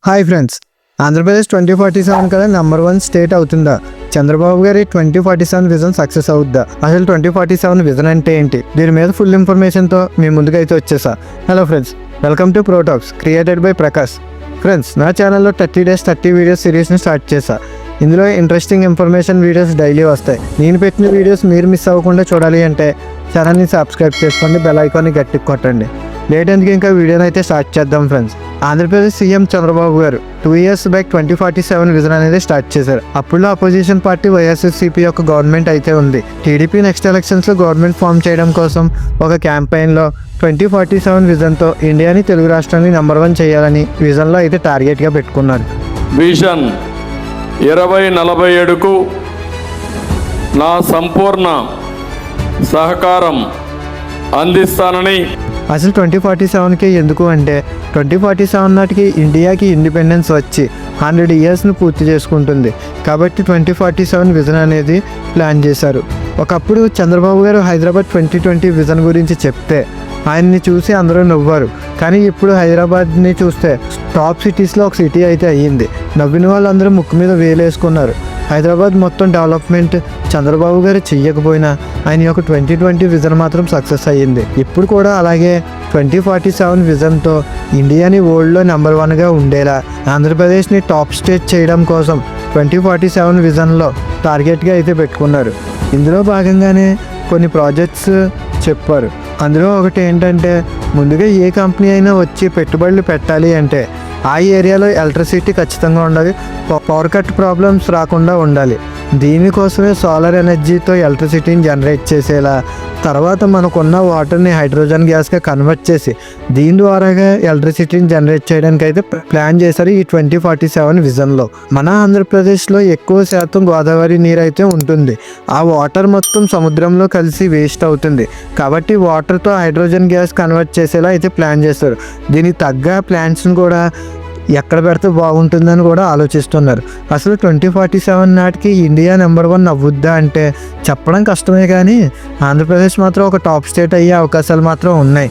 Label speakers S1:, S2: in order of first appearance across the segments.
S1: Hi friends, Andhra Pradesh 2047 కదా number 1 state అవుతుందా? చంద్రబాబు గారి 2047 విజన్ సక్సెస్ అవుద్దా? అసలు 2047 విజన్ అంటే ఏంటి? దీని మీద ఫుల్ ఇన్ఫర్మేషన్తో మీ ముందుకైతే వచ్చేసా. హలో ఫ్రెండ్స్, వెల్కమ్ టు ప్రోటాక్స్ క్రియేటెడ్ బై ప్రకాష్. ఫ్రెండ్స్, నా ఛానల్లో 30 days 30 వీడియోస్ సిరీస్ని స్టార్ట్ చేశా. ఇందులో ఇంట్రెస్టింగ్ ఇన్ఫర్మేషన్ వీడియోస్ డైలీ వస్తాయి. నేను పెట్టిన వీడియోస్ మీరు మిస్ అవ్వకుండా చూడాలి అంటే ఛానల్ని సబ్స్క్రైబ్ చేసుకోండి, బెల్ ఐకాన్ని గట్టిగా కొట్టండి. లేట్ ఎందుకు, ఇంకా వీడియోని అయితే స్టార్ట్ చేద్దాం ఫ్రెండ్స్. ఆంధ్రప్రదేశ్ సీఎం చంద్రబాబు గారు 2 years బ్యాక్ 2047 విజన్ అనేది స్టార్ట్ చేశారు. అప్పుడు అపోజిషన్ పార్టీ వైఎస్ఆర్సీపీ యొక్క గవర్నమెంట్ అయితే ఉంది. టీడీపీ నెక్స్ట్ ఎలక్షన్స్లో గవర్నమెంట్ ఫామ్ చేయడం కోసం ఒక క్యాంపెయిన్లో 2047 విజన్తో ఇండియాని, తెలుగు రాష్ట్రాన్ని నెంబర్ 1 చేయాలని విజన్లో అయితే టార్గెట్గా పెట్టుకున్నారు.
S2: విజన్ 2047కు నా సంపూర్ణ సహకారం అందిస్తానని.
S1: అసలు 2047కి ఎందుకు అంటే 2047 నాటికి ఇండియాకి ఇండిపెండెన్స్ వచ్చి 100 yearsను పూర్తి చేసుకుంటుంది. కాబట్టి 2047 విజన్ అనేది ప్లాన్ చేశారు. ఒకప్పుడు చంద్రబాబు గారు హైదరాబాద్ 2020 విజన్ గురించి చెప్తే ఆయన్ని చూసి అందరూ నవ్వారు. కానీ ఇప్పుడు హైదరాబాద్ని చూస్తే టాప్ సిటీస్లో ఒక సిటీ అయితే అయ్యింది. నవ్విన వాళ్ళందరూ ముక్కు మీద వేలేసుకున్నారు. హైదరాబాద్ మొత్తం డెవలప్మెంట్ చంద్రబాబు గారు చెయ్యకపోయినా ఆయన యొక్క 2020 విజన్ మాత్రం సక్సెస్ అయ్యింది. ఇప్పుడు కూడా అలాగే 2047 విజన్తో ఇండియాని వరల్డ్లో నెంబర్ 1గా ఉండేలా ఆంధ్రప్రదేశ్ని టాప్ స్టేట్ చేయడం కోసం 2047 విజన్లో టార్గెట్గా అయితే పెట్టుకున్నారు. ఇందులో భాగంగానే కొన్ని ప్రాజెక్ట్స్ చెప్పారు. అందులో ఒకటి ఏంటంటే, ముందుగా ఏ కంపెనీ అయినా వచ్చి పెట్టుబడులు పెట్టాలి అంటే ఆ ఏరియాలో ఎలక్ట్రిసిటీ ఖచ్చితంగా ఉండాలి, పవర్ కట్ ప్రాబ్లమ్స్ రాకుండా ఉండాలి. దీనికోసమే సోలార్ ఎనర్జీతో ఎలక్ట్రిసిటీని జనరేట్ చేసేలా, తర్వాత మనకున్న వాటర్ని హైడ్రోజన్ గ్యాస్గా కన్వర్ట్ చేసి దీని ద్వారాగా ఎలక్ట్రిసిటీని జనరేట్ చేయడానికి అయితే ప్లాన్ చేశారు ఈ 2047 విజన్లో. మన ఆంధ్రప్రదేశ్లో ఎక్కువ శాతం గోదావరి నీరు అయితే ఉంటుంది. ఆ వాటర్ మొత్తం సముద్రంలో కలిసి వేస్ట్ అవుతుంది. కాబట్టి వాటర్తో హైడ్రోజన్ గ్యాస్ కన్వర్ట్ చేసేలా అయితే ప్లాన్ చేస్తారు. దీనికి తగ్గ ప్లాంట్స్ని కూడా ఎక్కడ పెడితే బాగుంటుందని కూడా ఆలోచిస్తున్నారు. అసలు 2047 నాటికి ఇండియా నెంబర్ 1 అవ్వుద్దా అంటే చెప్పడం కష్టమే, కానీ ఆంధ్రప్రదేశ్ మాత్రం ఒక టాప్ స్టేట్ అయ్యే అవకాశాలు మాత్రం ఉన్నాయి.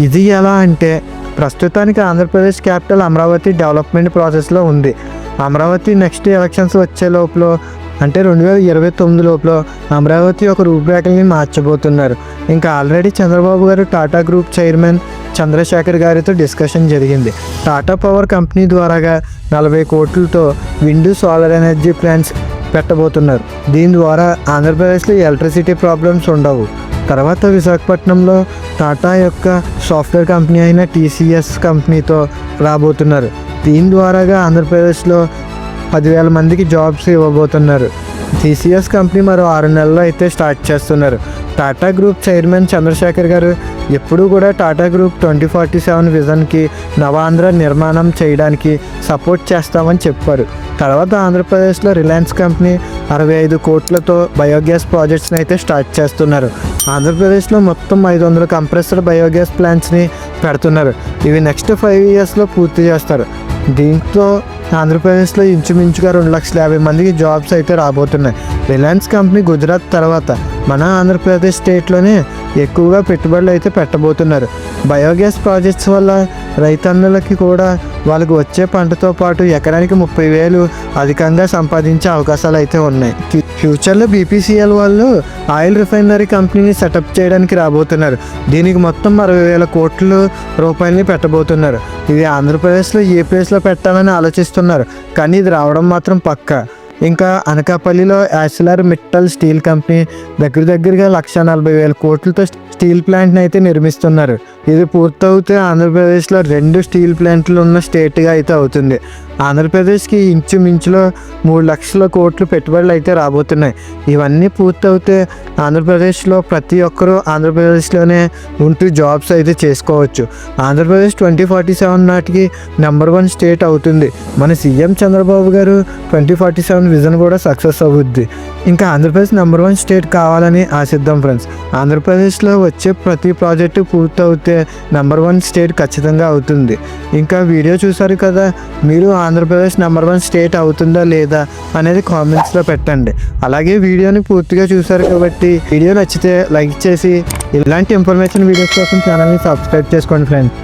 S1: ఇది ఎలా అంటే, ప్రస్తుతానికి ఆంధ్రప్రదేశ్ క్యాపిటల్ అమరావతి డెవలప్మెంట్ ప్రాసెస్లో ఉంది. అమరావతి నెక్స్ట్ ఎలక్షన్స్ వచ్చే లోపల అంటే 2029 లోపల అమరావతి ఒక రూపురేఖల్ని మార్చబోతున్నారు. ఇంకా ఆల్రెడీ చంద్రబాబు గారు టాటా గ్రూప్ చైర్మన్ చంద్రశేఖర్ గారితో డిస్కషన్ జరిగింది. టాటా పవర్ కంపెనీ ద్వారాగా 40 కోట్లతో విండ్, సోలార్ ఎనర్జీ ప్లాంట్స్ పెట్టబోతున్నారు. దీని ద్వారా ఆంధ్రప్రదేశ్లో ఎలక్ట్రిసిటీ ప్రాబ్లమ్స్ ఉండవు. తర్వాత విశాఖపట్నంలో టాటా యొక్క సాఫ్ట్వేర్ కంపెనీ అయిన టీసీఎస్ కంపెనీతో రాబోతున్నారు. దీని ద్వారాగా ఆంధ్రప్రదేశ్లో 10,000 మందికి జాబ్స్ ఇవ్వబోతున్నారు. టీసీఎస్ కంపెనీ మరో 6 నెలల్లో అయితే స్టార్ట్ చేస్తున్నారు. టాటా గ్రూప్ చైర్మన్ చంద్రశేఖర్ గారు ఎప్పుడూ కూడా టాటా గ్రూప్ 2047 విజన్కి నవాంధ్ర నిర్మాణం చేయడానికి సపోర్ట్ చేస్తామని చెప్పారు. తర్వాత ఆంధ్రప్రదేశ్లో రిలయన్స్ కంపెనీ 65 కోట్లతో బయోగ్యాస్ ప్రాజెక్ట్స్ని అయితే స్టార్ట్ చేస్తున్నారు. ఆంధ్రప్రదేశ్లో మొత్తం 500 కంప్రెస్డ్ బయోగ్యాస్ ప్లాంట్స్ని పెడుతున్నారు. ఇవి నెక్స్ట్ 5 yearsలో పూర్తి చేస్తారు. దీంతో ఆంధ్రప్రదేశ్లో ఇంచుమించుగా 2,50,000 మందికి జాబ్స్ అయితే రాబోతున్నాయి. రిలయన్స్ కంపెనీ గుజరాత్ తర్వాత మన ఆంధ్రప్రదేశ్ స్టేట్లోనే ఎక్కువగా పెట్టుబడులు అయితే పెట్టబోతున్నారు. బయోగ్యాస్ ప్రాజెక్ట్స్ వల్ల రైతన్నులకి కూడా వాళ్ళకి వచ్చే పంటతో పాటు ఎకరానికి 30,000 అధికంగా సంపాదించే అవకాశాలు అయితే ఉన్నాయి. ఫ్యూచర్లో బీపీసీఎల్ వాళ్ళు ఆయిల్ రిఫైనరీ కంపెనీని సెటప్ చేయడానికి రాబోతున్నారు. దీనికి మొత్తం 60,000 కోట్ల రూపాయలని పెట్టబోతున్నారు. ఇది ఆంధ్రప్రదేశ్లో ఏ ప్లేస్లో పెట్టాలని ఆలోచిస్తున్నారు, కానీ ఇది రావడం మాత్రం పక్కా. ఇంకా అనకాపల్లిలో యాసిలర్ మిట్టల్ స్టీల్ కంపెనీ దగ్గరగా 140,000 కోట్లతో స్టీల్ ప్లాంట్ని అయితే నిర్మిస్తున్నారు. ఇది పూర్తవుతే ఆంధ్రప్రదేశ్లో 2 స్టీల్ ప్లాంట్లు ఉన్న స్టేట్గా అయితే అవుతుంది. ఆంధ్రప్రదేశ్కి ఇంచుమించులో 3 లక్షల కోట్లు పెట్టుబడులు అయితే రాబోతున్నాయి. ఇవన్నీ పూర్తవుతే ఆంధ్రప్రదేశ్లో ప్రతి ఒక్కరూ ఆంధ్రప్రదేశ్లోనే ఉంటూ జాబ్స్ అయితే చేసుకోవచ్చు. ఆంధ్రప్రదేశ్ 2047 నాటికి నెంబర్ 1 స్టేట్ అవుతుంది. మన సీఎం చంద్రబాబు గారు 2047 విజన్ కూడా సక్సెస్ అవుద్ది. ఇంకా ఆంధ్రప్రదేశ్ నెంబర్ 1 స్టేట్ కావాలని ఆశిద్దాం ఫ్రెండ్స్. ఆంధ్రప్రదేశ్లో వచ్చే ప్రతి ప్రాజెక్టు పూర్తవుతే నెంబర్ 1 స్టేట్ ఖచ్చితంగా అవుతుంది. ఇంకా వీడియో చూసారు కదా, మీరు ఆంధ్రప్రదేశ్ నెంబర్ 1 స్టేట్ అవుతుందా లేదా అనేది కామెంట్స్లో పెట్టండి. అలాగే వీడియోని పూర్తిగా చూసారు కాబట్టి వీడియో నచ్చితే లైక్ చేసి ఇలాంటి ఇన్ఫర్మేషన్ వీడియోస్ కోసం ఛానల్ని సబ్స్క్రైబ్ చేసుకోండి ఫ్రెండ్స్.